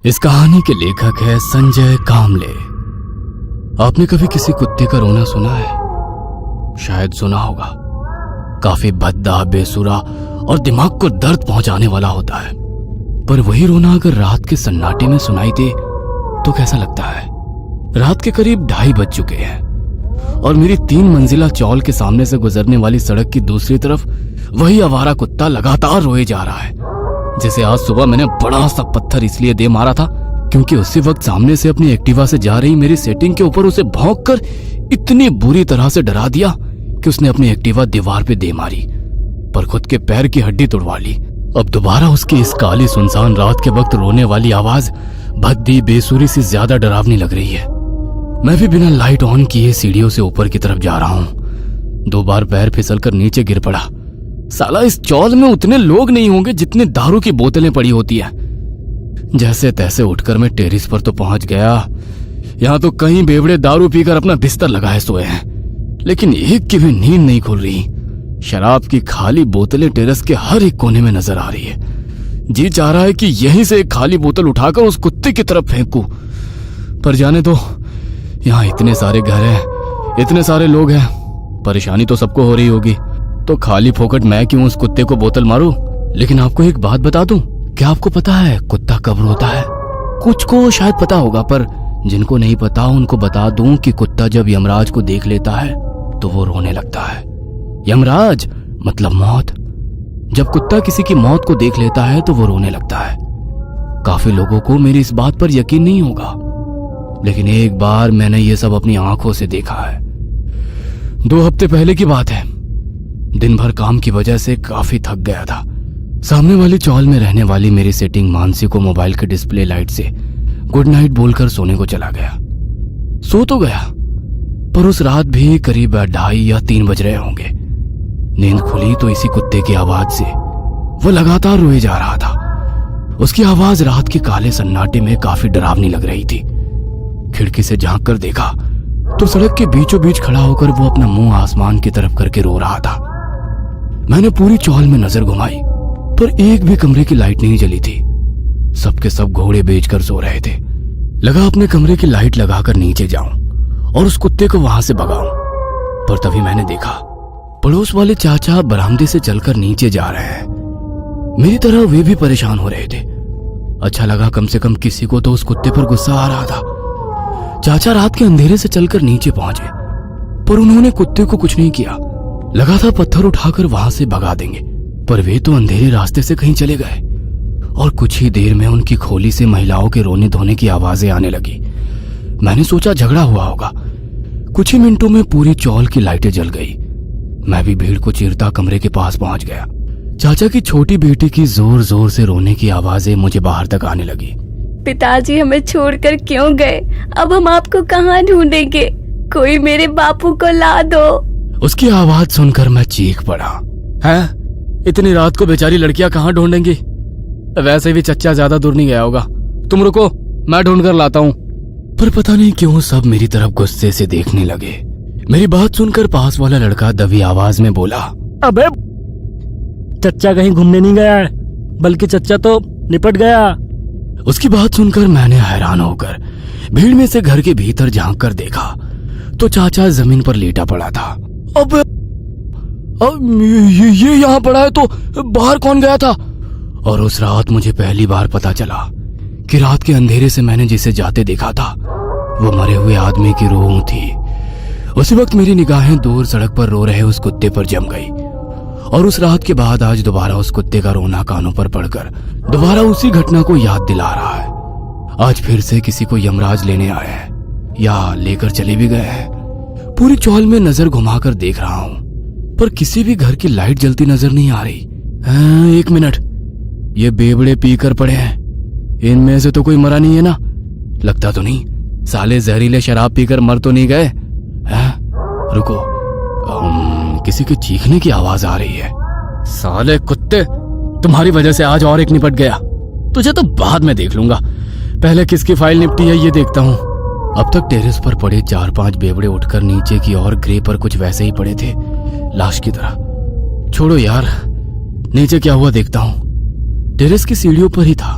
इस कहानी के लेखक है संजय कामले। आपने कभी किसी कुत्ते का रोना सुना है? शायद सुना होगा। काफी भद्दा, बेसुरा और दिमाग को दर्द पहुंचाने वाला होता है। पर वही रोना अगर रात के सन्नाटे में सुनाई दे तो कैसा लगता है? रात के करीब 2:30 बज चुके हैं और मेरी 3 मंजिला चौल के सामने से गुजरने वाली सड़क की दूसरी तरफ वही आवारा कुत्ता लगातार रोए जा रहा है, जिसे आज सुबह मैंने बड़ा सा पत्थर इसलिए दे मारा था क्योंकि उसी वक्त सामने से अपनी एक्टिवा से जा रही मेरी सेटिंग के ऊपर उसे भौंककर इतनी बुरी तरह से डरा दिया कि उसने अपनी एक्टिवा दीवार पे दे मारी, पर खुद के पैर की हड्डी तोड़वा ली। अब दोबारा उसकी इस काली सुनसान रात के वक्त रोने वाली आवाज भद्दी, बेसुरी से ज्यादा डरावनी लग रही है। मैं भी बिना लाइट ऑन किए सीढ़ियों से ऊपर की तरफ जा रहा हूं। 2 बार पैर फिसलकर नीचे गिर पड़ा। साला इस चौल में उतने लोग नहीं होंगे जितने दारू की बोतलें पड़ी होती है। जैसे तैसे उठकर मैं टेरिस पर तो पहुंच गया। यहां तो कई बेवड़े दारू पीकर अपना बिस्तर लगाए सोए हैं, लेकिन एक की भी नींद नहीं खुल रही। शराब की खाली बोतलें टेरेस के हर एक कोने में नजर आ रही है। जी चाह रहा है कि यहीं से एक खाली बोतल उठाकर उस कुत्ते की तरफ फेंकूं, पर जाने दो, यहाँ इतने सारे घर हैं, इतने सारे लोग हैं, परेशानी तो सबको हो रही होगी, तो खाली फोकट मैं क्यों उस कुत्ते को बोतल मारूं? लेकिन आपको एक बात बता दूं, क्या आपको पता है कुत्ता कब रोता है? कुछ को शायद पता होगा, पर जिनको नहीं पता उनको बता दूं कि कुत्ता जब यमराज को देख लेता है तो वो रोने लगता है। यमराज मतलब मौत। जब कुत्ता किसी की मौत को देख लेता है तो वो रोने लगता है। काफी लोगों को मेरी इस बात पर यकीन नहीं होगा, लेकिन एक बार मैंने ये सब अपनी आंखों से देखा है। 2 हफ्ते पहले की बात है। दिन भर काम की वजह से काफी थक गया था। सामने वाली चौल में रहने वाली मेरी सेटिंग मानसी को मोबाइल के डिस्प्ले लाइट से गुड नाइट बोलकर सोने को चला गया। सो तो गया, पर उस रात भी करीब 2:30 या 3 बज रहे होंगे। नींद खुली तो इसी कुत्ते की आवाज से। वो लगातार रोए जा रहा था। उसकी आवाज रात के काले सन्नाटे में काफी डरावनी लग रही थी। खिड़की से झांक कर देखा तो सड़क के बीचों बीच खड़ा होकर वो अपना मुंह आसमान की तरफ करके रो रहा था। मैंने पूरी चौल में नजर घुमाई, पर एक भी कमरे की लाइट नहीं जली थी। सबके सब घोड़े बेचकर सो रहे थे। लगा अपने कमरे की लाइट लगाकर नीचे जाऊं और उस कुत्ते को वहां से भगाऊं, पर तभी मैंने देखा पड़ोस वाले चाचा बरामदे से चलकर नीचे जा रहे हैं। मेरी तरह वे भी परेशान हो रहे थे। अच्छा लगा, कम से कम किसी को तो उस कुत्ते पर गुस्सा आ रहा था। चाचा रात के अंधेरे से चलकर नीचे पहुंचे, पर उन्होंने कुत्ते को कुछ नहीं किया। लगा था पत्थर उठाकर वहां से भगा देंगे, पर वे तो अंधेरे रास्ते से कहीं चले गए और कुछ ही देर में उनकी खोली से महिलाओं के रोने धोने की आवाजें आने लगी। मैंने सोचा झगड़ा हुआ होगा। कुछ ही मिनटों में पूरी चौल की लाइटें जल गई। मैं भी भीड़ को चीरता कमरे के पास पहुंच गया। चाचा की छोटी बेटी की जोर जोर से रोने की आवाजें मुझे बाहर तक आने लगी। पिताजी हमें छोड़कर क्यों गए? अब हम आपको कहाँ ढूंढेंगे? कोई मेरे बापू को ला दो। उसकी आवाज सुनकर मैं चीख पड़ा। हैं? इतनी रात को बेचारी लड़कियां कहाँ ढूंढेंगी? वैसे भी चच्चा ज्यादा दूर नहीं गया होगा। तुम रुको, मैं ढूंढ कर लाता हूँ। पर पता नहीं क्यों सब मेरी तरफ गुस्से से देखने लगे। मेरी बात सुनकर पास वाला लड़का दबी आवाज में बोला, अबे चच्चा कहीं घूमने नहीं गया है, बल्कि चच्चा तो निपट गया। उसकी बात सुनकर मैंने हैरान होकर भीड़ में से घर के भीतर झांक कर देखा तो चाचा जमीन पर लेटा पड़ा था। अब ये यहाँ पड़ा है तो बाहर कौन गया था? और उस रात मुझे पहली बार पता चला कि रात के अंधेरे से मैंने जिसे जाते देखा था वो मरे हुए आदमी की रूह थी। उसी वक्त मेरी निगाहें दूर सड़क पर रो रहे उस कुत्ते पर जम गई और उस रात के बाद आज दोबारा उस कुत्ते का रोना कानों पर पड़कर दोबारा उसी घटना को याद दिला रहा है। आज फिर से किसी को यमराज लेने आया है या लेकर चले भी गए हैं। पूरी चौल में नजर घुमाकर देख रहा हूं, पर किसी भी घर की लाइट जलती नजर नहीं आ रही। एक मिनट, ये बेवड़े पीकर पड़े हैं, इनमें से तो कोई मरा नहीं है ना? लगता तो नहीं, साले जहरीले शराब पीकर मर तो नहीं गए? रुको, किसी के चीखने की आवाज आ रही है। साले कुत्ते, तुम्हारी वजह से आज और एक निपट गया। तुझे तो बाद में देख लूंगा, पहले किसकी फाइल निपटी है ये देखता हूँ। अब तक टेरेस पर पड़े 4-5 बेवड़े उठकर नीचे की ओर ग्रे पर कुछ वैसे ही पड़े थे, लाश की तरह। छोड़ो यार, नीचे क्या हुआ देखता हूँ। टेरेस की सीढ़ियों पर ही था,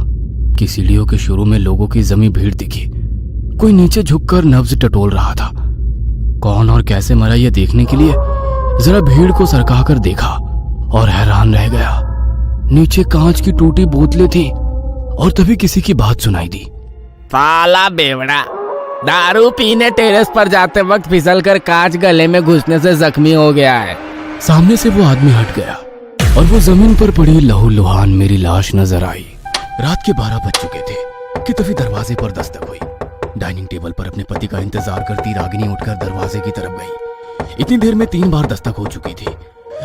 कि सीढ़ियों के शुरू में लोगों की जमी भीड़ दिखी। कोई नीचे झुककर नब्ज टटोल रहा था। कौन और कैसे मरा यह देखने के लिए जरा भीड़ को सरका कर देखा और हैरान रह गया। नीचे कांच की टूटी बोतलें थी और तभी किसी की बात सुनाई दी। साला बेवड़ा, दारू पीने टेरेस पर जाते वक्त फिसल कर कांच गले में घुसने से जख्मी हो गया है। सामने से वो आदमी हट गया और वो जमीन पर पड़ी लहूलुहान मेरी लाश नजर आई। रात के 12 बज चुके थे कि तभी दरवाजे पर दस्तक हुई। डाइनिंग टेबल पर अपने पति का इंतजार करती रागिनी उठकर दरवाजे की तरफ गई। इतनी देर में 3 बार दस्तक हो चुकी थी।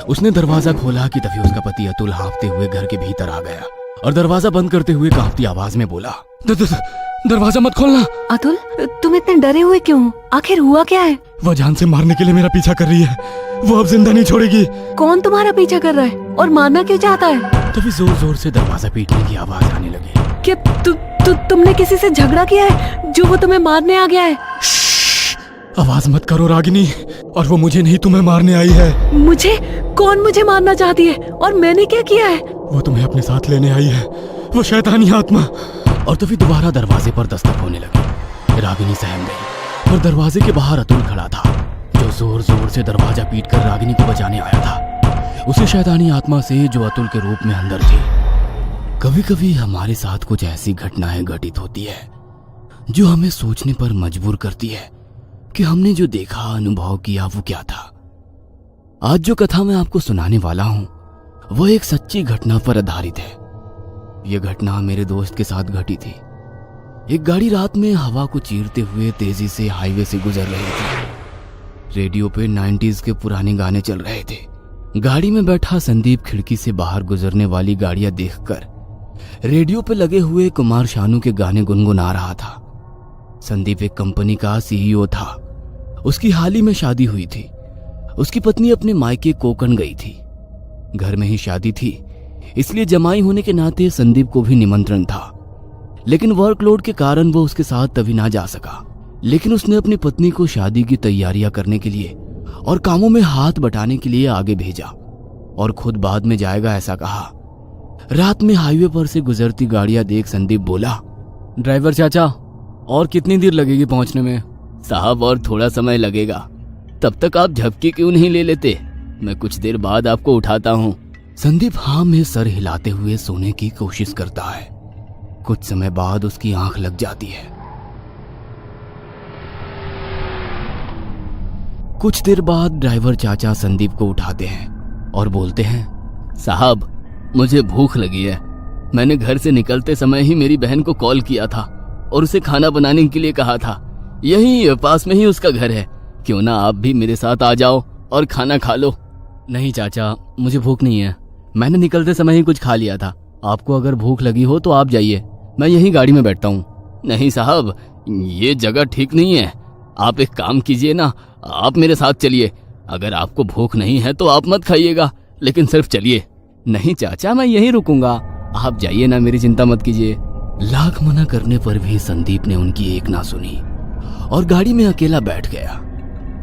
उसने दरवाजा खोला कि तभी उसका पति अतुल हाँफते हुए घर के भीतर आ गया और दरवाजा बंद करते हुए कांपती आवाज में बोला, दरवाजा मत खोलना। अतुल, तुम इतने डरे हुए क्यों? आखिर हुआ क्या है? वो जान से मारने के लिए मेरा पीछा कर रही है। वो अब जिंदा नहीं छोड़ेगी। कौन तुम्हारा पीछा कर रहा है और मारना क्यों चाहता है? तभी जोर जोर से दरवाजा पीटने की आवाज आने लगी। क्या तुमने किसी से झगड़ा किया है जो वो तुम्हें मारने आ गया है? आवाज मत करो रागिनी, और वो मुझे नहीं तुम्हें मारने आई है। मुझे? कौन मुझे मारना चाहती है और मैंने क्या किया है? वो तुम्हें अपने साथ लेने आई है, वो शैतानी आत्मा। और तभी दोबारा दरवाजे पर दस्तक होने लगी। रागिनी सहम गई और दरवाजे के बाहर अतुल खड़ा था, जो जोर जोर से दरवाजा पीटकर रागिनी को बचाने आया था, उसी शैतानी आत्मा से जो अतुल के रूप में अंदर थी। कभी कभी हमारे साथ कुछ ऐसी घटनाएं घटित होती है जो हमें सोचने पर मजबूर करती है कि हमने जो देखा, अनुभव किया, वो क्या था। आज जो कथा मैं आपको सुनाने वाला हूं वो एक सच्ची घटना पर आधारित है। यह घटना मेरे दोस्त के साथ घटी थी। एक गाड़ी रात में हवा को चीरते हुए तेजी से हाईवे से गुजर रही थी। रेडियो पे 90s के पुराने गाने चल रहे थे। गाड़ी में बैठा संदीप खिड़की से बाहर गुजरने वाली गाड़ियां देखकर रेडियो पे लगे हुए कुमार शानू के गाने गुनगुना रहा था। संदीप एक कंपनी का CEO था। उसकी हाल ही में शादी हुई थी। उसकी पत्नी अपने मायके कोकण गई थी। घर में ही शादी थी, इसलिए जमाई होने के नाते संदीप को भी निमंत्रण था, लेकिन वर्कलोड के कारण वो उसके साथ तभी ना जा सका। लेकिन उसने अपनी पत्नी को शादी की तैयारियां करने के लिए और कामों में हाथ बटाने के लिए आगे भेजा और खुद बाद में जाएगा ऐसा कहा। रात में हाईवे पर से गुजरती गाड़ियां देख संदीप बोला, ड्राइवर चाचा, और कितनी देर लगेगी पहुंचने में? साहब, और थोड़ा समय लगेगा। तब तक आप झपकी क्यों नहीं ले लेते? मैं कुछ देर बाद आपको उठाता हूँ। संदीप हाँ में सर हिलाते हुए सोने की कोशिश करता है। कुछ समय बाद उसकी आंख लग जाती है। कुछ देर बाद ड्राइवर चाचा संदीप को उठाते हैं और बोलते हैं, साहब, मुझे भूख लगी है। मैंने घर से निकलते समय ही मेरी बहन को कॉल किया था और उसे खाना बनाने के लिए कहा था। यहीं पास में ही उसका घर है। क्यों ना आप भी मेरे साथ आ जाओ और खाना खा लो। नहीं चाचा, मुझे भूख नहीं है। मैंने निकलते समय ही कुछ खा लिया था। आपको अगर भूख लगी हो तो आप जाइए, मैं यहीं गाड़ी में बैठता हूँ। नहीं साहब, ये जगह ठीक नहीं है। आप एक काम कीजिए ना, आप मेरे साथ चलिए। अगर आपको भूख नहीं है तो आप मत खाइएगा, लेकिन सिर्फ चलिए। नहीं चाचा, मैं यहीं रुकूंगा, आप जाइए ना, मेरी चिंता मत कीजिए। लाख मना करने पर भी संदीप ने उनकी एक ना सुनी और गाड़ी में अकेला बैठ गया।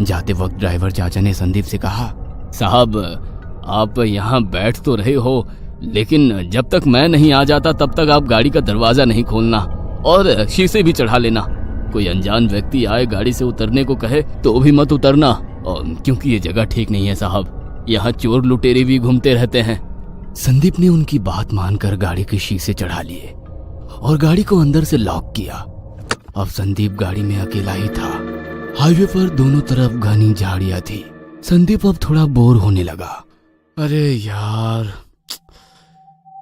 जाते वक्त ड्राइवर चाचा ने संदीप से कहा, साहब, आप यहाँ बैठ तो रहे हो, लेकिन जब तक मैं नहीं आ जाता तब तक आप गाड़ी का दरवाजा नहीं खोलना और शीशे भी चढ़ा लेना। कोई अनजान व्यक्ति आए गाड़ी से उतरने को कहे तो भी मत उतरना, क्योंकि ये जगह ठीक नहीं है साहब। यहाँ चोर लुटेरे भी घूमते रहते हैं। संदीप ने उनकी बात मानकर गाड़ी के शीशे चढ़ा लिए और गाड़ी को अंदर से लॉक किया। अब संदीप गाड़ी में अकेला ही था। हाईवे पर दोनों तरफ घनी झाड़ियां थी। संदीप अब थोड़ा बोर होने लगा। अरे यार,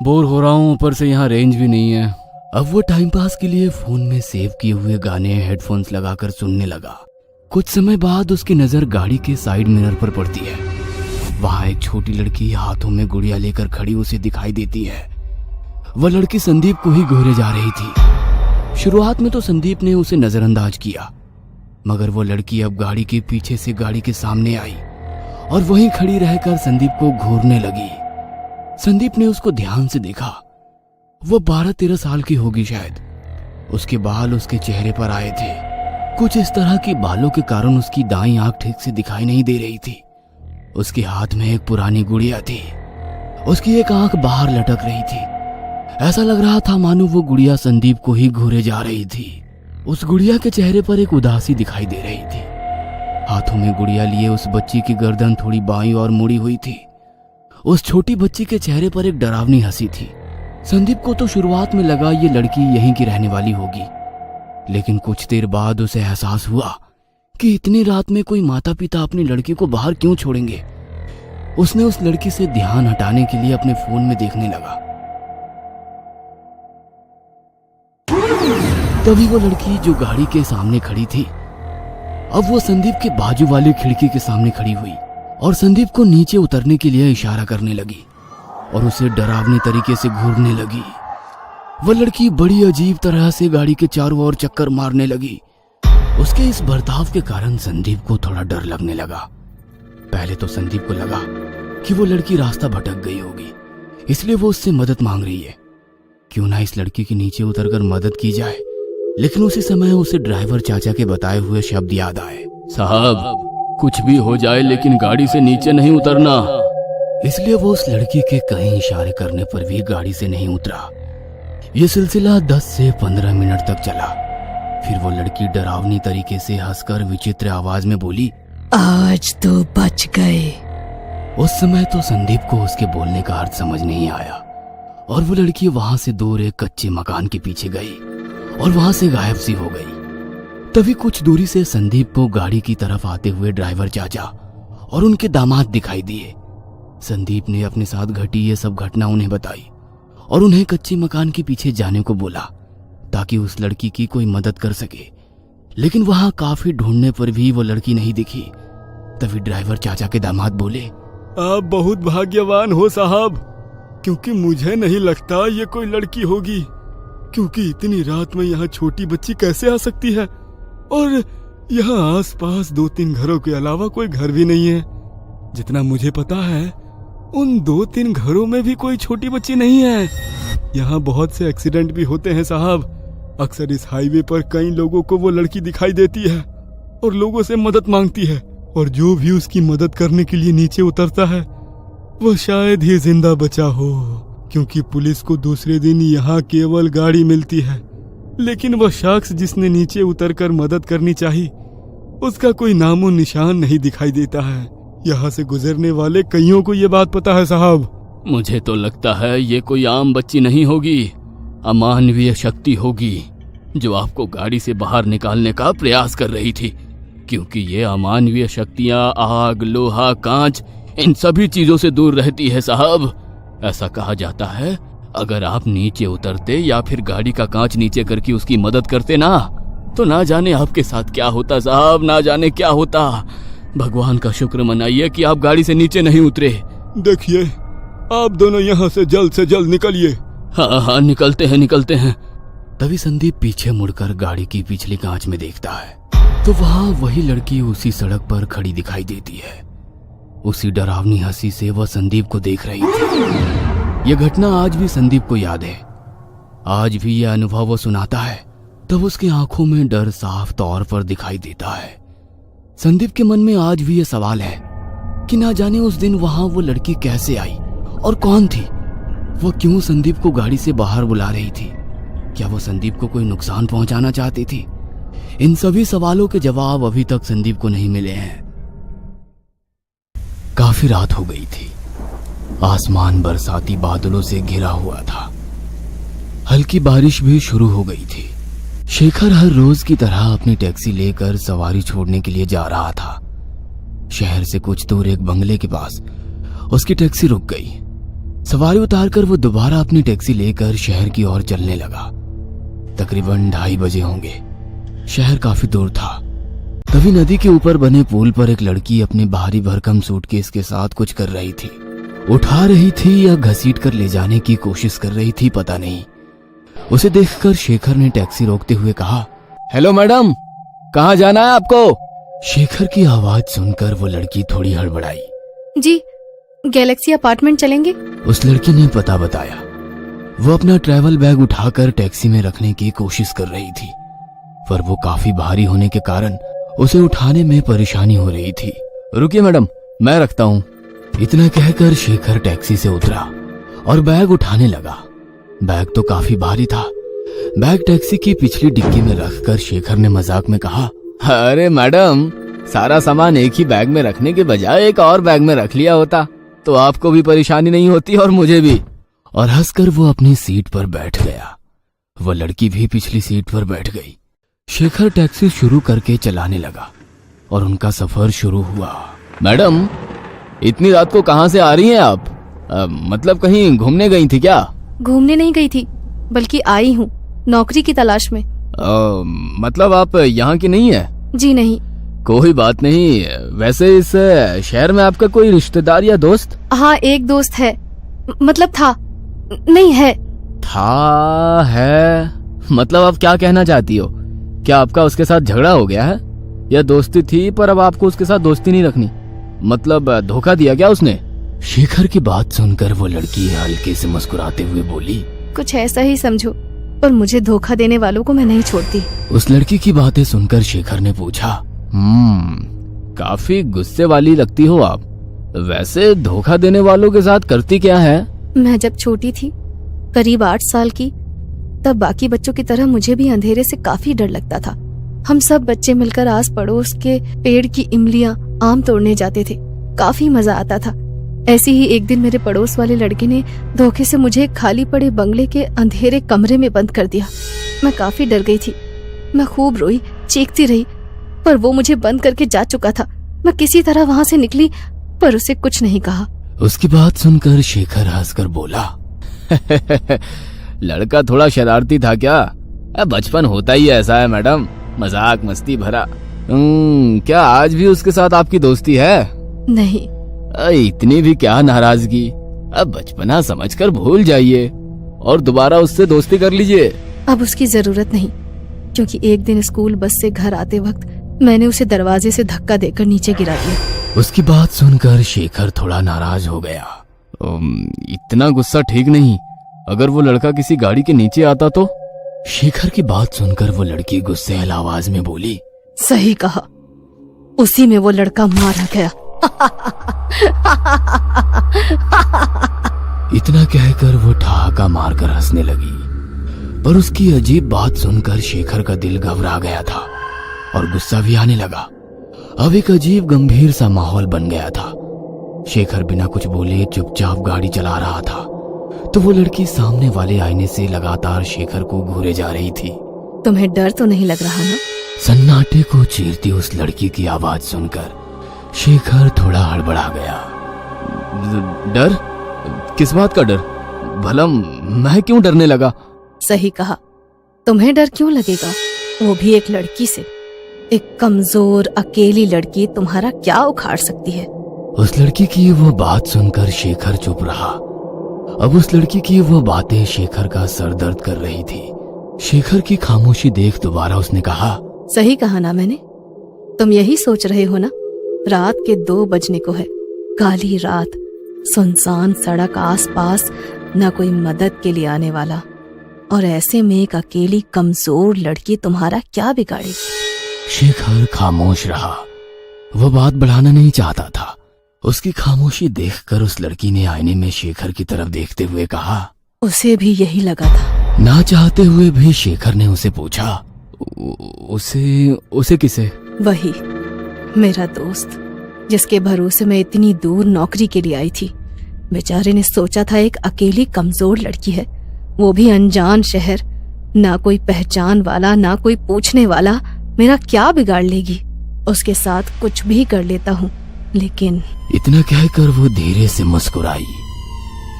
बोर हो रहा हूँ, ऊपर से यहाँ रेंज भी नहीं है। अब वो टाइम पास के लिए फोन में सेव किए हुए गाने हेडफोन्स लगाकर सुनने लगा। कुछ समय बाद उसकी नजर गाड़ी के साइड मिरर पर पड़ती है। वहां एक छोटी लड़की हाथों में गुड़िया लेकर खड़ी उसे दिखाई देती है। वह लड़की संदीप को ही घेरे जा रही थी। शुरुआत में तो संदीप ने उसे नजरअंदाज किया, मगर वो लड़की अब गाड़ी के पीछे से गाड़ी के सामने आई और वहीं खड़ी रहकर संदीप को घूरने लगी। संदीप ने उसको ध्यान से देखा। वो 12-13 साल की होगी शायद। उसके बाल उसके चेहरे पर आए थे। कुछ इस तरह के बालों के कारण उसकी दाईं आंख ठीक से दिखाई नहीं दे रही थी। उसके हाथ में एक पुरानी गुड़िया थी। उसकी एक आंख बाहर लटक रही थी। ऐसा लग रहा था मानो वो गुड़िया संदीप को ही घूरे जा रही थी। उस गुड़िया के चेहरे पर एक उदासी दिखाई दे रही थी। हाथों में गुड़िया लिए उस बच्ची की गर्दन थोड़ी बाईं और मुड़ी हुई थी। उस छोटी बच्ची के चेहरे पर एक डरावनी हंसी थी। संदीप को तो शुरुआत में लगा ये लड़की यहीं की रहने वाली होगी, लेकिन कुछ देर बाद उसे एहसास हुआ कि इतनी रात में कोई माता पिता अपनी लड़की को बाहर क्यों छोड़ेंगे। उसने उस लड़की से ध्यान हटाने के लिए अपने फोन में देखने लगा। तभी वो लड़की जो गाड़ी के सामने खड़ी थी, अब वो संदीप के बाजू वाली खिड़की के सामने खड़ी हुई और संदीप को नीचे उतरने के लिए इशारा करने लगी और उसे डरावनी तरीके से घूरने लगी। वह लड़की बड़ी अजीब तरह से गाड़ी के चारों ओर चक्कर मारने लगी। उसके इस बर्ताव के कारण संदीप को थोड़ा डर लगने लगा। पहले तो संदीप को लगा कि वो लड़की रास्ता भटक गई होगी, इसलिए वो उससे मदद मांग रही है। क्यों ना इस लड़की के नीचे उतरकर मदद की जाए। लेकिन उसी समय उसे ड्राइवर चाचा के बताए हुए शब्द याद आए, साहब कुछ भी हो जाए लेकिन गाड़ी से नीचे नहीं उतरना। इसलिए वो उस लड़की के कहीं इशारे करने पर भी गाड़ी से नहीं उतरा। ये सिलसिला 10 से 15 मिनट तक चला। फिर वो लड़की डरावनी तरीके से हंसकर विचित्र आवाज में बोली, आज तो बच गए। उस समय तो संदीप को उसके बोलने का अर्थ समझ नहीं आया और वो लड़की वहां से दूर एक कच्चे मकान के पीछे गई और वहां से गायब सी हो गई। तभी कुछ दूरी से संदीप को गाड़ी की तरफ आते हुए ड्राइवर चाचा और उनके दामाद दिखाई दिए। संदीप ने अपने साथ घटी ये सब घटना उन्हें बताई और उन्हें कच्चे मकान के पीछे जाने को बोला ताकि उस लड़की की कोई मदद कर सके। लेकिन वहां काफी ढूंढने पर भी वो लड़की नहीं दिखी। तभी ड्राइवर चाचा के दामाद बोले, आप बहुत भाग्यवान हो साहब, क्योंकि मुझे नहीं लगता ये कोई लड़की होगी, क्योंकि इतनी रात में यहाँ छोटी बच्ची कैसे आ सकती है और यहाँ आसपास 2-3 घरों के अलावा कोई घर भी नहीं है। जितना मुझे पता है उन 2-3 घरों में भी कोई छोटी बच्ची नहीं है। यहाँ बहुत से एक्सीडेंट भी होते हैं साहब। अक्सर इस हाईवे पर कई लोगों को वो लड़की दिखाई देती है और लोगों से मदद मांगती है, और जो भी उसकी मदद करने के लिए नीचे उतरता है वो शायद ही जिंदा बचा हो, क्योंकि पुलिस को दूसरे दिन यहाँ केवल गाड़ी मिलती है। लेकिन वह शख्स जिसने नीचे उतरकर मदद करनी चाहिए, उसका कोई नामो निशान नहीं दिखाई देता है। यहाँ से गुजरने वाले कईयों को ये बात पता है साहब। मुझे तो लगता है ये कोई आम बच्ची नहीं होगी, अमानवीय शक्ति होगी जो आपको गाड़ी से बाहर निकालने का प्रयास कर रही थी, क्योंकि ये अमानवीय शक्तियां आग, लोहा, कांच इन सभी चीजों से दूर रहती है साहब। ऐसा कहा जाता है अगर आप नीचे उतरते या फिर गाड़ी का कांच नीचे करके उसकी मदद करते ना, तो ना जाने आपके साथ क्या होता साहब, ना जाने क्या होता। भगवान का शुक्र मनाइए कि आप गाड़ी से नीचे नहीं उतरे। देखिए, आप दोनों यहाँ से जल्द निकलिए। हाँ, निकलते हैं। तभी संदीप पीछे मुड़कर गाड़ी की पिछली कांच में देखता है तो वहां वही लड़की उसी सड़क पर खड़ी दिखाई देती है। उसी डरावनी हंसी से वह संदीप को देख रही थी। यह घटना आज भी संदीप को याद है। आज भी यह अनुभव वो सुनाता है तब उसकी आंखों में डर साफ तौर पर दिखाई देता है। संदीप के मन में आज भी यह सवाल है कि ना जाने उस दिन वहां वो लड़की कैसे आई और कौन थी। वो क्यों संदीप को गाड़ी से बाहर बुला रही थी? क्या वो संदीप को कोई नुकसान पहुंचाना चाहती थी? इन सभी सवालों के जवाब अभी तक संदीप को नहीं मिले हैं। काफी रात हो गई थी। आसमान बरसाती बादलों से घिरा हुआ था। हल्की बारिश भी शुरू हो गई थी। शेखर हर रोज की तरह अपनी टैक्सी लेकर सवारी छोड़ने के लिए जा रहा था। शहर से कुछ दूर एक बंगले के पास उसकी टैक्सी रुक गई। सवारी उतारकर वो दोबारा अपनी टैक्सी लेकर शहर की ओर चलने लगा। तकरीबन 2:30 बजे होंगे। शहर काफी दूर था। तभी नदी के ऊपर बने पुल पर एक लड़की अपने भारी भरकम सूटकेस के साथ कुछ कर रही थी। उठा रही थी या घसीट कर ले जाने की कोशिश कर रही थी, पता नहीं। उसे देखकर शेखर ने टैक्सी रोकते हुए कहा, हेलो मैडम, कहाँ जाना है आपको? शेखर की आवाज सुनकर वो लड़की थोड़ी हड़बड़ाई। जी, गैलेक्सी अपार्टमेंट चलेंगे? उस लड़की ने पता बताया। वो अपना ट्रैवल बैग उठाकर टैक्सी में रखने की कोशिश कर रही थी, पर वो काफी भारी होने के कारण उसे उठाने में परेशानी हो रही थी। रुकिए मैडम, मैं रखता हूँ। इतना कहकर शेखर टैक्सी से उतरा और बैग उठाने लगा। बैग तो काफी भारी था। बैग टैक्सी की पिछली डिग्गी में रखकर शेखर ने मजाक में कहा, अरे मैडम, सारा सामान एक ही बैग में रखने के बजाय एक और बैग में रख लिया होता तो आपको भी परेशानी नहीं होती और मुझे भी। और हंसकर वो अपनी सीट पर बैठ गया। वह लड़की भी पिछली सीट पर बैठ गई। शेखर टैक्सी शुरू करके चलाने लगा और उनका सफर शुरू हुआ। मैडम, इतनी रात को कहाँ से आ रही हैं आप? मतलब कहीं घूमने गई थी क्या? घूमने नहीं गई थी, बल्कि आई हूँ नौकरी की तलाश में। मतलब आप यहाँ की नहीं है? जी नहीं। कोई बात नहीं। वैसे इस शहर में आपका कोई रिश्तेदार या दोस्त? हाँ, एक दोस्त है, मतलब था, नहीं है। था है? मतलब आप क्या कहना चाहती हो? क्या आपका उसके साथ झगड़ा हो गया है, या दोस्ती थी पर अब आपको उसके साथ दोस्ती नहीं रखनी? मतलब धोखा दिया क्या उसने? शेखर की बात सुनकर वो लड़की हल्के से मुस्कुराते हुए बोली, कुछ ऐसा ही समझो, पर मुझे धोखा देने वालों को मैं नहीं छोड़ती। उस लड़की की बातें सुनकर शेखर ने पूछा, काफी गुस्से वाली लगती हो आप। वैसे धोखा देने वालों के साथ करती क्या है? मैं जब छोटी थी, करीब 8 साल की, तब बाकी बच्चों की तरह मुझे भी अंधेरे से काफी डर लगता था। हम सब बच्चे मिलकर आस पड़ोस के पेड़ की इमलियां, आम तोड़ने जाते थे। काफी मजा आता था। ऐसे ही एक दिन मेरे पड़ोस वाले लड़के ने धोखे से मुझे एक खाली पड़े बंगले के अंधेरे कमरे में बंद कर दिया। मैं काफी डर गई थी। मैं खूब रोई, चीखती रही, पर वो मुझे बंद करके जा चुका था। मैं किसी तरह वहां से निकली, पर उसे कुछ नहीं कहा। उसकी बात सुनकर शेखर हंसकर बोला, लड़का थोड़ा शरारती था क्या? बचपन होता ही ऐसा है मैडम, मजाक मस्ती भरा। क्या आज भी उसके साथ आपकी दोस्ती है? नहीं। इतनी भी क्या नाराजगी? अब बचपना समझकर भूल जाइए और दोबारा उससे दोस्ती कर लीजिए। अब उसकी जरूरत नहीं, क्योंकि एक दिन स्कूल बस से घर आते वक्त मैंने उसे दरवाजे से धक्का देकर नीचे गिरा दिया। उसकी बात सुनकर शेखर थोड़ा नाराज हो गया। इतना गुस्सा ठीक नहीं। अगर वो लड़का किसी गाड़ी के नीचे आता तो? शेखर की बात सुनकर वो लड़की गुस्से वाली आवाज में बोली, सही कहा, उसी में वो लड़का मारा गया। इतना कहकर वो ठहाका मारकर हंसने लगी। पर उसकी अजीब बात सुनकर शेखर का दिल घबरा गया था और गुस्सा भी आने लगा। अब एक अजीब गंभीर सा माहौल बन गया था। शेखर बिना कुछ बोले चुपचाप गाड़ी चला रहा था, तो वो लड़की सामने वाले आईने से लगातार शेखर को घूरे जा रही थी। तुम्हें डर तो नहीं लग रहा ना? सन्नाटे को चीरती उस लड़की की आवाज सुनकर शेखर थोड़ा हड़बड़ा गया। डर? किस बात का डर? भला मैं क्यों डरने लगा? सही कहा, तुम्हें डर क्यों लगेगा? वो भी एक लड़की से। एक कमजोर अकेली लड़की तुम्हारा क्या उखाड़ सकती है? उस लड़की की वो बात सुनकर शेखर चुप रहा। अब उस लड़की की वो बातें शेखर का सर दर्द कर रही थी। शेखर की खामोशी देख दोबारा उसने कहा, सही कहा ना मैंने? तुम यही सोच रहे हो ना? रात के 2 बजने को है, काली रात, सुनसान सड़क, आसपास न कोई मदद के लिए आने वाला, और ऐसे में एक अकेली कमजोर लड़की तुम्हारा क्या बिगाड़ेगी? शेखर खामोश रहा। वो बात बढ़ाना नहीं चाहता था। उसकी खामोशी देखकर उस लड़की ने आईने में शेखर की तरफ देखते हुए कहा, उसे भी यही लगा था। ना चाहते हुए भी शेखर ने उसे पूछा, उसे किसे? वही मेरा दोस्त, जिसके भरोसे मैं इतनी दूर नौकरी के लिए आई थी। बेचारे ने सोचा था एक अकेली कमजोर लड़की है, वो भी अनजान शहर, ना कोई पहचान वाला, ना कोई पूछने वाला, मेरा क्या बिगाड़ लेगी? उसके साथ कुछ भी कर लेता हूँ, लेकिन इतना कहकर वो धीरे से मुस्कुराई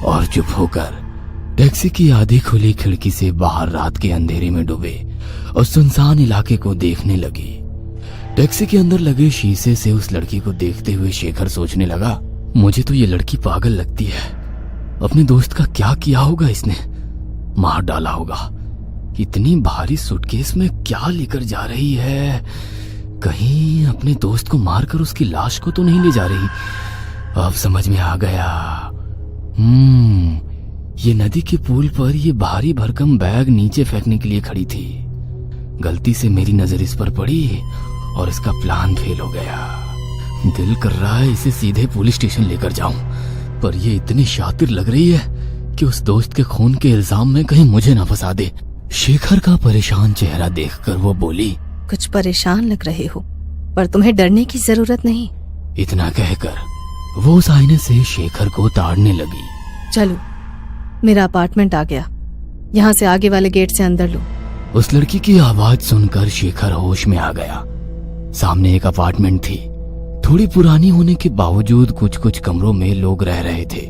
और चुप होकर टैक्सी की आधी खुली खिड़की से बाहर रात के अंधेरे में डूबे और सुनसान इलाके को देखने लगी। टैक्सी के अंदर लगे शीशे से उस लड़की को देखते हुए शेखर सोचने लगा, मुझे तो ये लड़की पागल लगती है। अपने दोस्त का क्या किया होगा इसने? मार डाला होगा। इतनी भारी सूटकेस में क्या लेकर जा रही है? कहीं अपने दोस्त को मारकर उसकी लाश को तो नहीं ले जा रही? अब समझ में आ गया। ये नदी के पुल पर ये भारी भरकम बैग नीचे फेंकने के लिए खड़ी थी। गलती से मेरी नजर इस पर पड़ी और इसका प्लान फेल हो गया। दिल कर रहा है इसे सीधे पुलिस स्टेशन लेकर जाऊं, पर ये इतनी शातिर लग रही है कि उस दोस्त के खून के इल्जाम में कहीं मुझे ना फंसा दे। शेखर का परेशान चेहरा देखकर वो बोली, कुछ परेशान लग रहे हो, पर तुम्हें डरने की जरूरत नहीं। इतना कहकर वो उस आईने से शेखर को ताड़ने लगी। चलो, मेरा अपार्टमेंट आ गया, यहाँ से आगे वाले गेट से अंदर लो। उस लड़की की आवाज सुनकर शेखर होश में आ गया। सामने एक अपार्टमेंट थी। थोड़ी पुरानी होने के बावजूद कुछ कुछ कमरों में लोग रह रहे थे।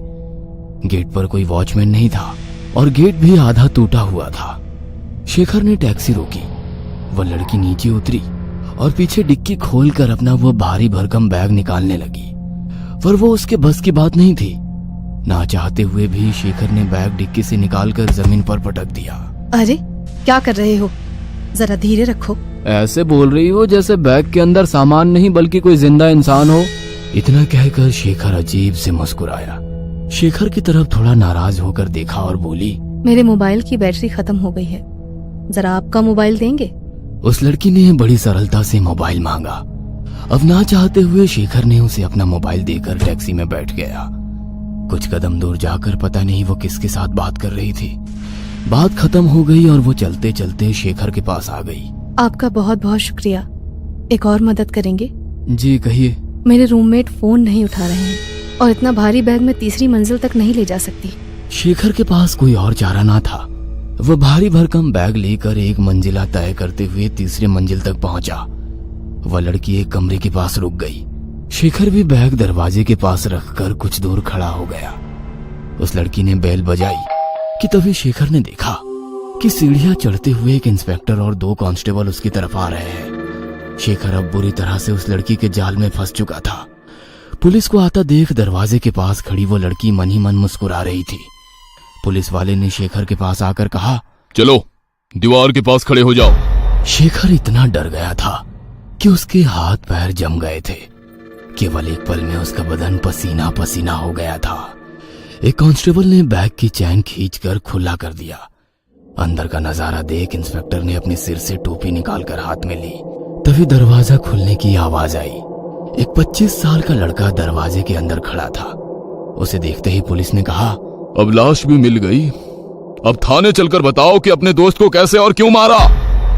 गेट पर कोई वॉचमैन नहीं था और गेट भी आधा टूटा हुआ था। शेखर ने टैक्सी रोकी। वह लड़की नीचे उतरी और पीछे डिक्की खोलकर अपना वो भारी भरकम बैग निकालने लगी, पर वो उसके बस की बात नहीं थी। ना चाहते हुए भी शेखर ने बैग डिक्की से निकालकर जमीन पर पटक दिया। अरे क्या कर रहे हो, जरा धीरे रखो। ऐसे बोल रही हो जैसे बैग के अंदर सामान नहीं बल्कि कोई जिंदा इंसान हो। इतना कहकर शेखर अजीब से मुस्कुराया। शेखर की तरफ थोड़ा नाराज होकर देखा और बोली, मेरे मोबाइल की बैटरी खत्म हो गई है, जरा आपका मोबाइल देंगे? उस लड़की ने बड़ी सरलता से मोबाइल मांगा। अब ना चाहते हुए शेखर ने उसे अपना मोबाइल देकर टैक्सी में बैठ गया। कुछ कदम दूर जाकर पता नहीं वो किसके साथ बात कर रही थी। बात खत्म हो गई और वो चलते चलते शेखर के पास आ गई। आपका बहुत बहुत शुक्रिया। एक और मदद करेंगे? जी कहिए। मेरे रूममेट फोन नहीं उठा रहे हैं और इतना भारी बैग मैं तीसरी मंजिल तक नहीं ले जा सकती। शेखर के पास कोई और चारा ना था। वह भारी भरकम बैग लेकर एक मंजिला तय करते हुए तीसरी मंजिल तक पहुंचा। वह लड़की एक कमरे के पास रुक गई। शेखर भी बैग दरवाजे के पास रखकर कुछ दूर खड़ा हो गया। उस लड़की ने बेल बजाई कि तभी शेखर ने देखा कि सीढ़ियां चढ़ते हुए एक इंस्पेक्टर और 2 कांस्टेबल उसकी तरफ आ रहे हैं। शेखर अब बुरी तरह से उस लड़की के जाल में फंस चुका था। पुलिस को आता देख दरवाजे के पास खड़ी वो लड़की मन ही मन मुस्कुरा रही थी। पुलिस वाले ने शेखर के पास आकर कहा, चलो दीवार के पास खड़े हो जाओ। शेखर इतना डर गया था कि उसके हाथ पैर जम गए थे। केवल एक पल में उसका बदन पसीना पसीना हो गया था। एक कांस्टेबल ने बैग की चैन खींचकर खुला कर दिया। अंदर का नजारा देख इंस्पेक्टर ने अपने सिर से टोपी निकालकर हाथ में ली। तभी दरवाजा खुलने की आवाज आई। एक 25 साल का लड़का दरवाजे के अंदर खड़ा था। उसे देखते ही पुलिस ने कहा, अब लाश भी मिल गई, अब थाने चलकर बताओ कि अपने दोस्त को कैसे और क्यों मारा।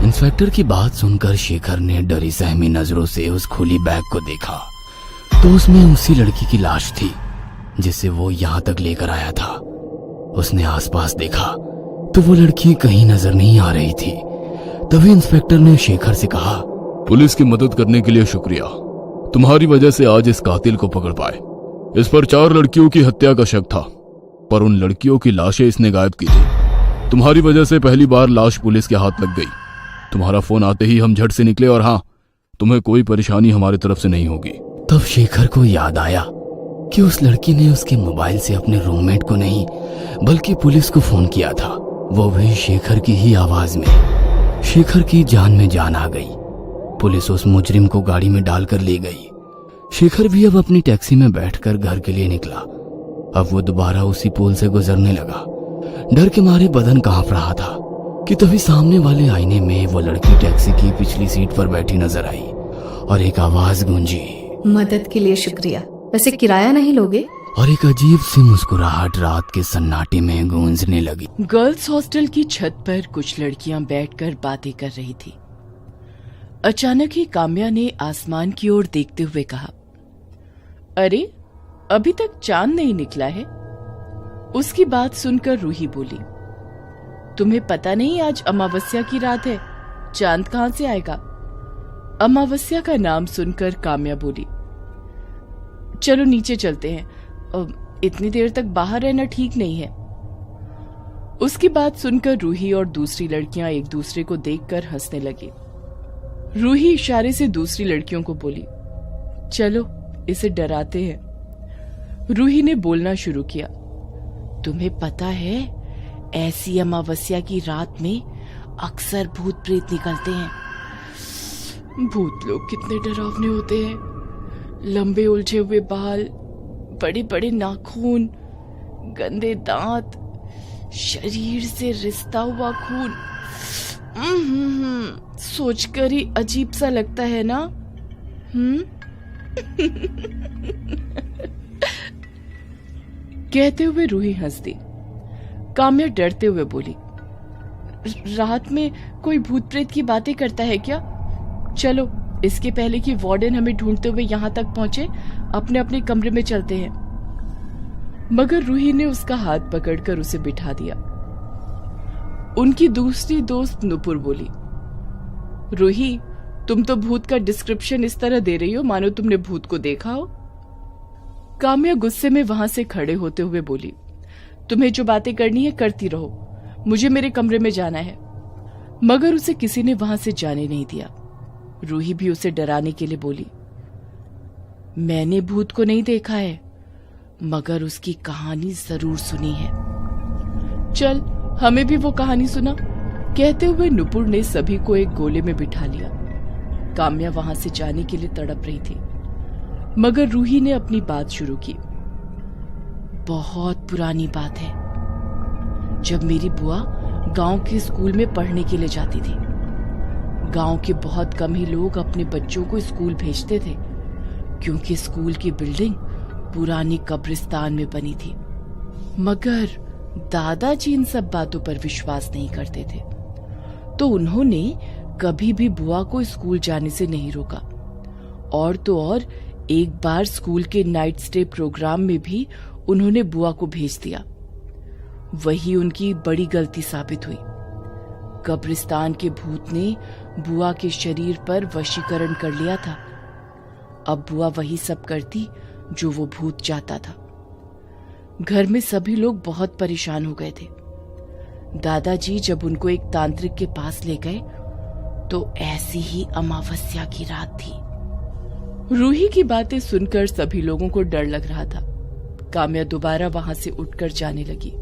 इंस्पेक्टर की बात सुनकर शेखर ने डरी सहमी नजरों से उस खुली बैग को देखा तो उसमें उसी लड़की की लाश थी जिसे वो यहाँ तक लेकर आया था। उसने आसपास देखा तो वो लड़की कहीं नजर नहीं आ रही थी। तभी इंस्पेक्टर ने शेखर से कहा, पुलिस की मदद करने के लिए शुक्रिया। तुम्हारी वजह से आज इस कातिल को पकड़ पाए। इस पर 4 लड़कियों की हत्या का शक था, पर उन लड़कियों की लाशें इसने गायब की थी। तुम्हारी वजह से पहली बार लाश पुलिस के हाथ लग गई। तुम्हारा फोन आते ही हम झट से निकले और हाँ, तुम्हें कोई परेशानी हमारी तरफ से नहीं होगी। तब शेखर को याद आया कि उस लड़की ने उसके मोबाइल से अपने रूममेट को नहीं बल्कि पुलिस को फोन किया था, वो भी शेखर की ही आवाज में। शेखर की जान में जान आ गई। पुलिस उस मुजरिम को गाड़ी में डालकर ले गई। शेखर भी अब अपनी टैक्सी में बैठकर घर के लिए निकला। अब वो दोबारा उसी पुल से गुजरने लगा। डर के मारे बदन कांप रहा था कि तभी सामने वाले आईने में वो लड़की टैक्सी की पिछली सीट पर बैठी नजर आई और एक आवाज गूंजी, मदद के लिए शुक्रिया, वैसे किराया नहीं लोगे? और एक अजीब सी मुस्कुराहट रात के सन्नाटे में गूंजने लगी। गर्ल्स हॉस्टल की छत पर कुछ लड़कियां बैठकर बातें कर रही थी। अचानक ही काम्या ने आसमान की ओर देखते हुए कहा, अरे अभी तक चांद नहीं निकला है। उसकी बात सुनकर रूही बोली, तुम्हें पता नहीं आज अमावस्या की रात है, चांद कहां से आएगा? अमावस्या का नाम सुनकर काम्या बोली, चलो नीचे चलते हैं, इतनी देर तक बाहर रहना ठीक नहीं है। उसकी बात सुनकर रूही और दूसरी लड़कियां एक दूसरे को देखकर हंसने लगी। रूही इशारे से दूसरी लड़कियों को बोली, चलो इसे डराते हैं। रूही ने बोलना शुरू किया, तुम्हें पता है ऐसी अमावस्या की रात में अक्सर भूत प्रेत निकलते हैं। भूत लोग कितने डरावने होते हैं, लंबे उलझे हुए बाल, बड़े बड़े नाखून, गंदे दांत, शरीर से रिश्ता हुआ खून। सोचकर ही अजीब सा लगता है ना? कहते हुए रूही हंस दी। काम्या डरते हुए बोली, रात में कोई भूत प्रेत की बातें करता है क्या? चलो, इसके पहले कि वार्डन हमें ढूंढते हुए यहाँ तक पहुंचे, अपने अपने कमरे में चलते हैं। मगर रूही ने उसका हाथ पकड़कर उसे बिठा दिया। उनकी दूसरी दोस्त नुपुर बोली, रूही, तुम तो भूत का डिस्क्रिप्शन इस तरह दे रही हो मानो तुमने भूत को देखा हो। काम्या गुस्से में वहां से खड़े होते हुए बोली, तुम्हें जो बातें करनी है करती रहो, मुझे मेरे कमरे में जाना है। मगर उसे किसी ने वहां से जाने नहीं दिया। रूही भी उसे डराने के लिए बोली, मैंने भूत को नहीं देखा है, मगर उसकी कहानी जरूर सुनी है। चल, हमें भी वो कहानी सुना। कहते हुए नुपुर ने सभी को एक गोले में बिठा लिया। काम्या वहां से जाने के लिए तड़प रही थी, मगर रूही ने अपनी बात शुरू की। बहुत पुरानी बात है, जब मेरी बुआ गांव के स्कूल में पढ़ने के लिए जाती थी। गांव के बहुत कम ही लोग अपने बच्चों को स्कूल भेजते थे, क्योंकि स्कूल की बिल्डिंग पुरानी कब्रिस्तान में बनी थी। मगर दादाजी इन सब बातों पर विश्वास नहीं करते थे, तो उन्होंने कभी भी बुआ को स्कूल जाने से नहीं रोका। और तो और एक बार स्कूल के नाइट स्टे प्रोग्राम में भी उन्होंने बुआ को भेज दिया। वही उनकी बड़ी गलती साबित हुई। कब्रिस्तान के भूत ने बुआ के शरीर पर वशीकरण कर लिया था। अब बुआ वही सब करती जो वो भूत चाहता था। घर में सभी लोग बहुत परेशान हो गए थे। दादाजी जब उनको एक तांत्रिक के पास ले गए तो ऐसी ही अमावस्या की रात थी। रूही की बातें सुनकर सभी लोगों को डर लग रहा था। काम्या दोबारा वहां से उठकर जाने लगी।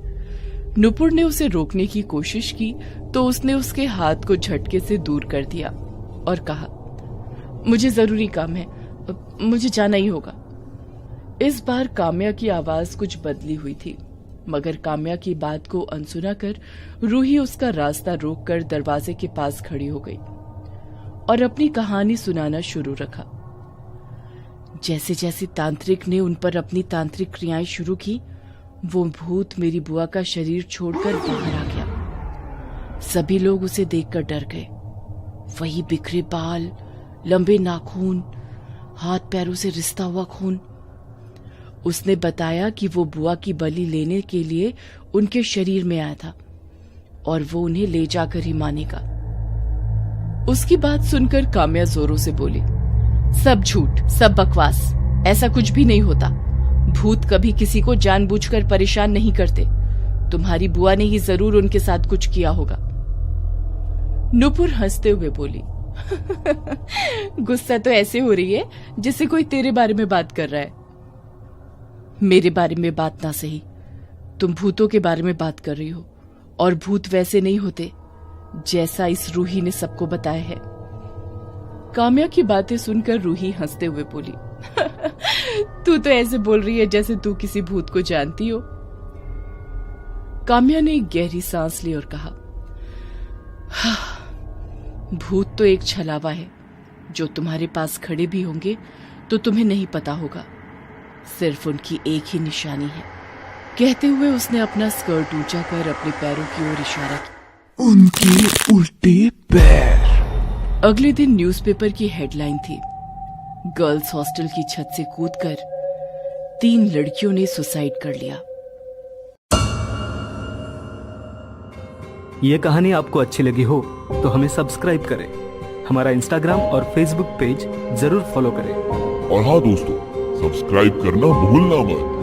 नुपुर ने उसे रोकने की कोशिश की तो उसने उसके हाथ को झटके से दूर कर दिया और कहा, मुझे जरूरी काम है, मुझे जाना ही होगा। इस बार काम्या की आवाज कुछ बदली हुई थी, मगर काम्या की बात को अनसुना कर रूही उसका रास्ता रोककर दरवाजे के पास खड़ी हो गई और अपनी कहानी सुनाना शुरू रखा। जैसे जैसे तांत्रिक ने उन पर अपनी तांत्रिक क्रियाएं शुरू की, वो भूत मेरी बुआ का शरीर छोड़कर बाहर आ गया। सभी लोग उसे देखकर डर गए। वही बिखरे बाल, लंबे नाखून, हाथ पैरों से रिसता हुआ खून। उसने बताया कि वो बुआ की बलि लेने के लिए उनके शरीर में आया था और वो उन्हें ले जाकर ही मानेगा। उसकी बात सुनकर काम्या जोरों से बोली, सब झूठ, सब बकवास, ऐसा कुछ भी नहीं होता। भूत कभी किसी को जानबूझकर परेशान नहीं करते। तुम्हारी बुआ ने ही जरूर उनके साथ कुछ किया होगा। नुपुर हंसते हुए बोली, गुस्सा तो ऐसे हो रही है जैसे कोई तेरे बारे में बात कर रहा है। मेरे बारे में बात ना सही, तुम भूतों के बारे में बात कर रही हो, और भूत वैसे नहीं होते जैसा इस रूही ने सबको बताया है। काम्या की बातें सुनकर रूही हंसते हुए बोली, तू तो ऐसे बोल रही है जैसे तू किसी भूत को जानती हो। काम्या ने एक गहरी सांस ली और कहा, भूत तो एक छलावा है, जो तुम्हारे पास खड़े भी होंगे तो तुम्हें नहीं पता होगा। सिर्फ उनकी एक ही निशानी है। कहते हुए उसने अपना स्कर्ट ऊंचा कर अपने पैरों की ओर इशारा किया। उनके उल्टे पैर। अगले दिन न्यूज़पेपर की हेडलाइन थी, गर्ल्स हॉस्टल की छत से कूदकर 3 लड़कियों ने सुसाइड कर लिया। ये कहानी आपको अच्छी लगी हो तो हमें सब्सक्राइब करें, हमारा इंस्टाग्राम और फेसबुक पेज जरूर फॉलो करें। और हाँ दोस्तों, सब्सक्राइब करना भूलना मत।